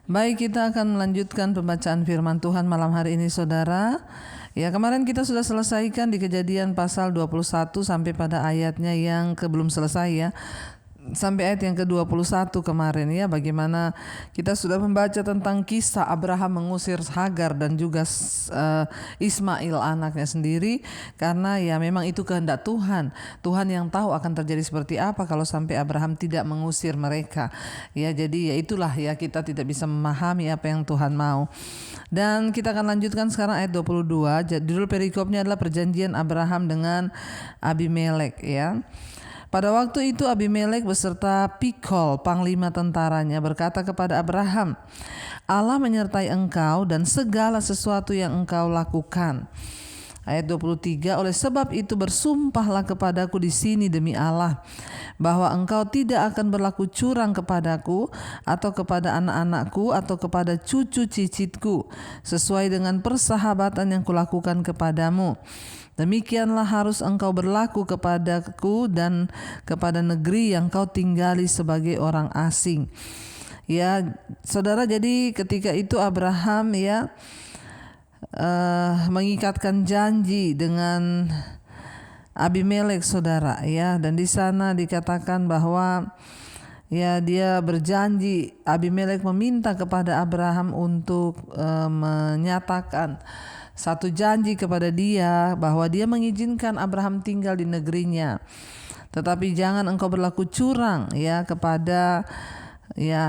Baik, kita akan melanjutkan pembacaan firman Tuhan malam hari ini, saudara. Ya, kemarin kita sudah selesaikan di Kejadian pasal 21 sampai pada ayatnya yang belum selesai ya. Sampai ayat yang ke-21 kemarin ya, bagaimana kita sudah membaca tentang kisah Abraham mengusir Hagar dan juga Ismail anaknya sendiri, karena ya memang itu kehendak Tuhan. Tuhan yang tahu akan terjadi seperti apa kalau sampai Abraham tidak mengusir mereka. Ya, jadi ya itulah ya, kita tidak bisa memahami apa yang Tuhan mau. Dan kita akan lanjutkan sekarang ayat 22. Judul perikopnya adalah perjanjian Abraham dengan Abimelek ya. Pada waktu itu Abimelek beserta Pikol, panglima tentaranya, berkata kepada Abraham, Allah menyertai engkau dan segala sesuatu yang engkau lakukan. Ayat 23, oleh sebab itu bersumpahlah kepadaku di sini demi Allah, bahwa engkau tidak akan berlaku curang kepadaku atau kepada anak-anakku atau kepada cucu cicitku, sesuai dengan persahabatan yang kulakukan kepadamu. Demikianlah harus engkau berlaku kepadaku dan kepada negeri yang kau tinggali sebagai orang asing. Ya, saudara, jadi ketika itu Abraham ya mengikatkan janji dengan Abimelek, saudara ya, dan di sana dikatakan bahwa ya dia berjanji, Abimelek meminta kepada Abraham untuk menyatakan satu janji kepada dia bahwa dia mengizinkan Abraham tinggal di negerinya, tetapi jangan engkau berlaku curang ya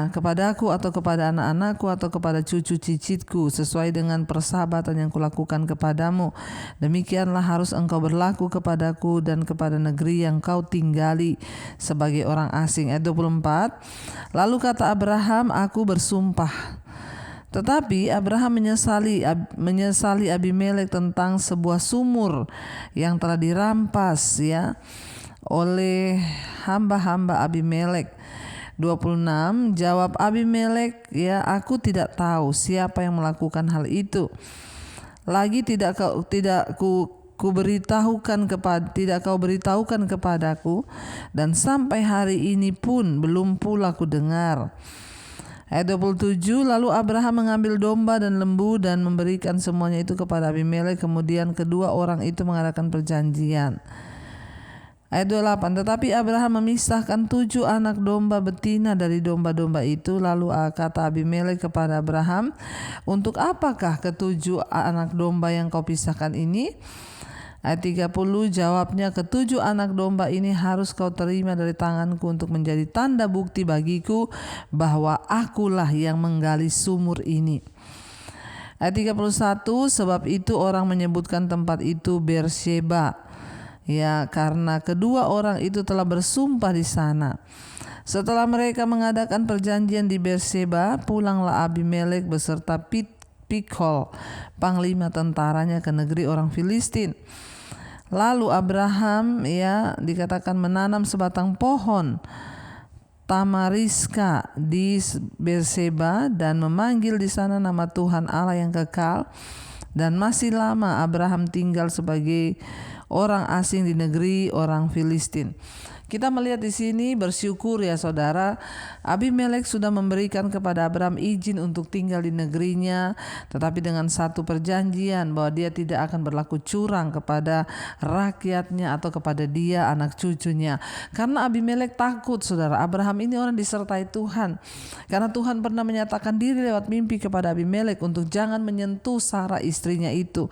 kepadaku atau kepada anak-anakku atau kepada cucu cicitku, sesuai dengan persahabatan yang kulakukan kepadamu. Demikianlah harus engkau berlaku kepadaku dan kepada negeri yang kau tinggali sebagai orang asing. Ayat 24, lalu kata Abraham, aku bersumpah. Tetapi Abraham menyesali Abimelek tentang sebuah sumur yang telah dirampas ya oleh hamba-hamba Abimelek. 26, jawab Abimelek, ya aku tidak tahu siapa yang melakukan hal itu. Lagi tidak kau beritahukan kepadaku, dan sampai hari ini pun belum pula ku dengar. Ayat 27, lalu Abraham mengambil domba dan lembu dan memberikan semuanya itu kepada Abimelek. Kemudian kedua orang itu mengadakan perjanjian. Ayat 28, tetapi Abraham memisahkan 7 anak domba betina dari domba-domba itu. Lalu kata Abimelek kepada Abraham, untuk apakah ke-7 anak domba yang kau pisahkan ini? Ayat 30, jawabnya, ke-7 anak domba ini harus kau terima dari tanganku untuk menjadi tanda bukti bagiku bahwa akulah yang menggali sumur ini. Ayat 31, sebab itu orang menyebutkan tempat itu Beersheba, ya karena kedua orang itu telah bersumpah di sana. Setelah mereka mengadakan perjanjian di Beersheba, pulanglah Abimelek beserta Pikol, panglima tentaranya, ke negeri orang Filistin. Lalu Abraham ya dikatakan menanam sebatang pohon tamariska di Beersheba dan memanggil di sana nama Tuhan Allah yang kekal. Dan masih lama Abraham tinggal sebagai orang asing di negeri orang Filistin. Kita melihat di sini, bersyukur ya saudara, Abimelek sudah memberikan kepada Abraham izin untuk tinggal di negerinya, tetapi dengan satu perjanjian bahwa dia tidak akan berlaku curang kepada rakyatnya atau kepada dia anak cucunya. Karena Abimelek takut, saudara, Abraham ini orang disertai Tuhan. Karena Tuhan pernah menyatakan diri lewat mimpi kepada Abimelek untuk jangan menyentuh Sarah istrinya itu.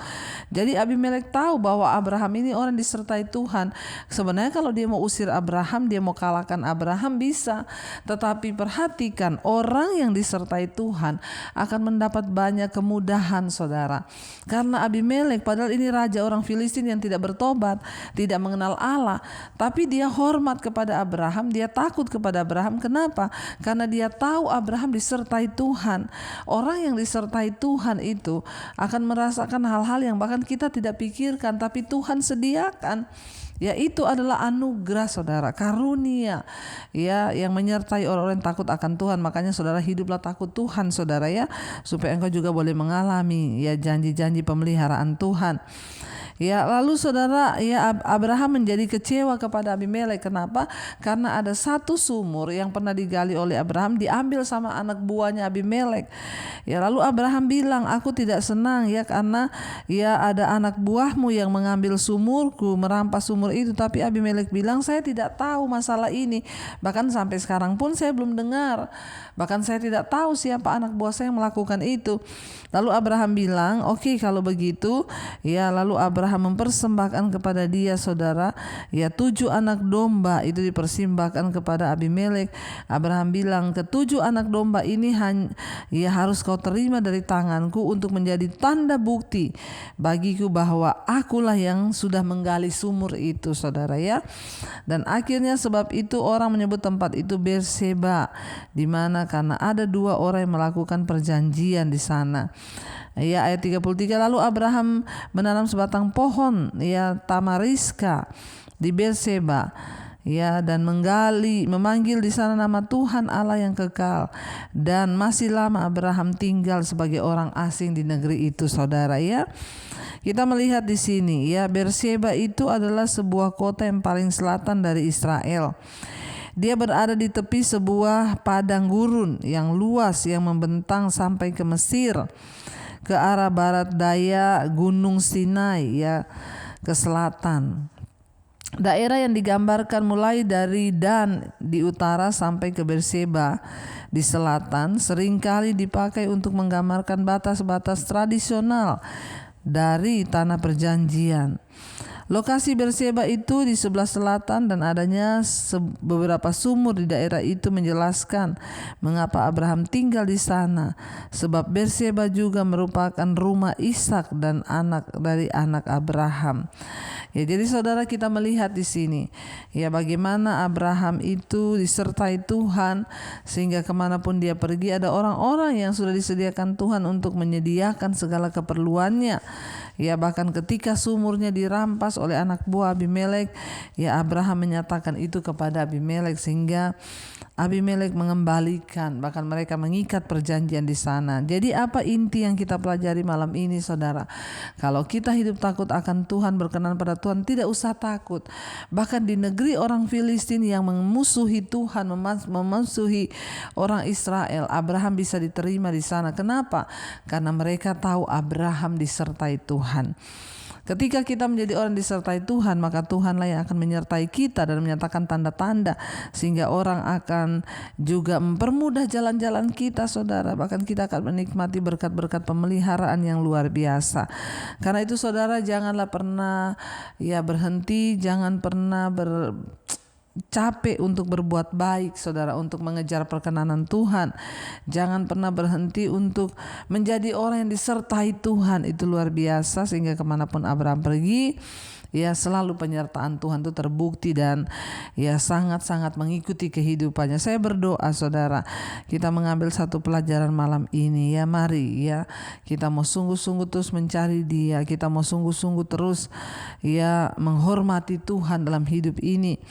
Jadi Abimelek tahu bahwa Abraham ini orang disertai Tuhan. Sebenarnya kalau dia mau usir Abraham, dia mau kalahkan Abraham bisa. Tetapi perhatikan, orang yang disertai Tuhan akan mendapat banyak kemudahan, saudara. Karena Abimelek padahal ini raja orang Filistin yang tidak bertobat, tidak mengenal Allah, tapi dia hormat kepada Abraham, dia takut kepada Abraham. Kenapa? Karena dia tahu Abraham disertai Tuhan. Orang yang disertai Tuhan itu akan merasakan hal-hal yang bahkan kita tidak pikirkan, tapi Tuhan sediakan. Ya, itu adalah anugerah, saudara, karunia ya yang menyertai orang-orang yang takut akan Tuhan. Makanya saudara, hiduplah takut Tuhan, saudara ya, supaya engkau juga boleh mengalami ya janji-janji pemeliharaan Tuhan. Ya, lalu saudara, ya Abraham menjadi kecewa kepada Abimelek. Kenapa? Karena ada satu sumur yang pernah digali oleh Abraham diambil sama anak buahnya Abimelek. Ya, lalu Abraham bilang, aku tidak senang ya karena ya ada anak buahmu yang mengambil sumurku, merampas sumur itu. Tapi Abimelek bilang, saya tidak tahu masalah ini. Bahkan sampai sekarang pun saya belum dengar. Bahkan saya tidak tahu siapa anak buah saya yang melakukan itu. Lalu Abraham bilang, oke, kalau begitu, ya lalu Abraham mempersembahkan kepada dia, saudara, ya 7 anak domba itu dipersembahkan kepada Abimelek. Abraham bilang, ke-7 anak domba ini ya harus kau terima dari tanganku untuk menjadi tanda bukti bagiku bahwa akulah yang sudah menggali sumur itu, saudara ya. Dan akhirnya sebab itu orang menyebut tempat itu Berseba, di mana karena ada 2 orang yang melakukan perjanjian di sana. Ya, ayat 33, lalu Abraham menanam sebatang pohon ya tamariska di Berseba, ya, dan memanggil di sana nama Tuhan Allah yang kekal. Dan masih lama Abraham tinggal sebagai orang asing di negeri itu, saudara ya. Kita melihat di sini ya, Berseba itu adalah sebuah kota yang paling selatan dari Israel. Dia berada di tepi sebuah padang gurun yang luas yang membentang sampai ke Mesir, ke arah barat daya Gunung Sinai ya, ke selatan. Daerah yang digambarkan mulai dari Dan di utara sampai ke Berseba di selatan seringkali dipakai untuk menggambarkan batas-batas tradisional dari tanah perjanjian. Lokasi Berseba itu di sebelah selatan dan adanya beberapa sumur di daerah itu menjelaskan mengapa Abraham tinggal di sana. Sebab Berseba juga merupakan rumah Ishak dan anak dari anak Abraham. Ya, jadi saudara, kita melihat di sini ya bagaimana Abraham itu disertai Tuhan sehingga kemanapun dia pergi ada orang-orang yang sudah disediakan Tuhan untuk menyediakan segala keperluannya. Ya, bahkan ketika sumurnya dirampas oleh anak buah Abimelek, ya Abraham menyatakan itu kepada Abimelek sehingga Abimelek mengembalikan, bahkan mereka mengikat perjanjian di sana. Jadi apa inti yang kita pelajari malam ini, saudara? Kalau kita hidup takut akan Tuhan, berkenan pada Tuhan, tidak usah takut. Bahkan di negeri orang Filistin yang memusuhi Tuhan, memusuhi orang Israel, Abraham bisa diterima di sana. Kenapa? Karena mereka tahu Abraham disertai Tuhan. Ketika kita menjadi orang disertai Tuhan, maka Tuhanlah yang akan menyertai kita dan menyatakan tanda-tanda sehingga orang akan juga mempermudah jalan-jalan kita, saudara. Bahkan kita akan menikmati berkat-berkat pemeliharaan yang luar biasa. Karena itu saudara, janganlah pernah ya berhenti, jangan pernah capek untuk berbuat baik, saudara, untuk mengejar perkenanan Tuhan. Jangan pernah berhenti untuk menjadi orang yang disertai Tuhan. Itu luar biasa sehingga kemanapun Abraham pergi, ya selalu penyertaan Tuhan itu terbukti dan ya sangat-sangat mengikuti kehidupannya. Saya berdoa, saudara, kita mengambil satu pelajaran malam ini. Ya mari ya kita mau sungguh-sungguh terus mencari Dia. Kita mau sungguh-sungguh terus ya menghormati Tuhan dalam hidup ini.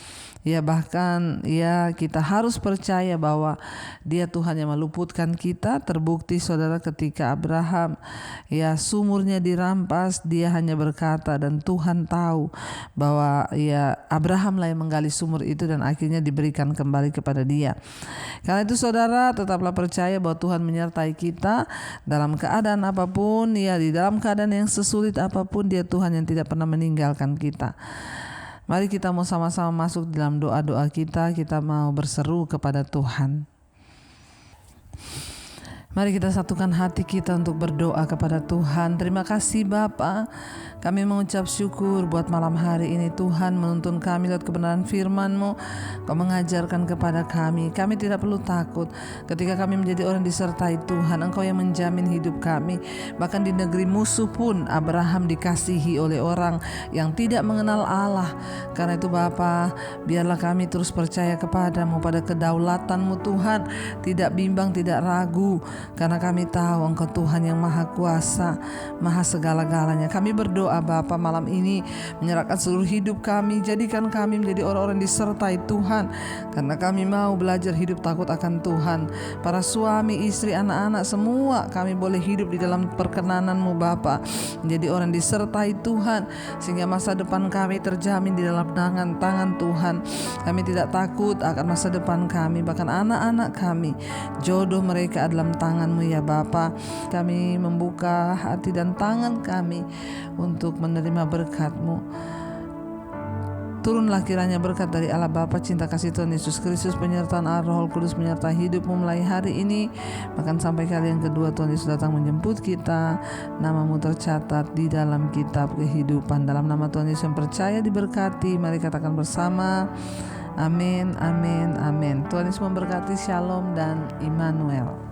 Ya bahkan ya kita harus percaya bahwa Dia Tuhan yang meluputkan kita. Terbukti, saudara, ketika Abraham ya sumurnya dirampas, dia hanya berkata dan Tuhan tahu bahwa ya Abraham lah yang menggali sumur itu dan akhirnya diberikan kembali kepada dia. Karena itu saudara, tetaplah percaya bahwa Tuhan menyertai kita dalam keadaan apapun, ya di dalam keadaan yang sesulit apapun, Dia Tuhan yang tidak pernah meninggalkan kita. Mari kita mau sama-sama masuk dalam doa-doa kita. Kita mau berseru kepada Tuhan. Mari kita satukan hati kita untuk berdoa kepada Tuhan. Terima kasih Bapa, kami mengucap syukur buat malam hari ini. Tuhan menuntun kami lewat kebenaran firman-Mu. Kau mengajarkan kepada kami. Kami tidak perlu takut ketika kami menjadi orang disertai Tuhan. Engkau yang menjamin hidup kami. Bahkan di negeri musuh pun Abraham dikasihi oleh orang yang tidak mengenal Allah. Karena itu Bapa, biarlah kami terus percaya kepada-Mu, pada kedaulatan-Mu Tuhan. Tidak bimbang, tidak ragu karena kami tahu Engkau Tuhan yang maha kuasa, maha segala-galanya. Kami berdoa Bapa malam ini, menyerahkan seluruh hidup kami, jadikan kami menjadi orang-orang disertai Tuhan, karena kami mau belajar hidup takut akan Tuhan. Para suami, istri, anak-anak semua kami boleh hidup di dalam perkenanan-Mu Bapa, menjadi orang disertai Tuhan, sehingga masa depan kami terjamin di dalam tangan Tuhan. Kami tidak takut akan masa depan kami, bahkan anak-anak kami, jodoh mereka dalam tangan-Mu ya Bapa. Kami membuka hati dan tangan kami untuk menerima berkat-Mu. Turunlah kiranya berkat dari Allah Bapa, cinta kasih Tuhan Yesus Kristus, penyertaan Allah Roh Kudus menyertai hidupmu mulai hari ini, bahkan sampai kali yang kedua Tuhan Yesus datang menjemput kita. Nama-Mu tercatat di dalam kitab kehidupan. Dalam nama Tuhan Yesus yang percaya diberkati, mari katakan bersama, amin, amin, amin. Tuhan Yesus memberkati. Shalom dan Immanuel.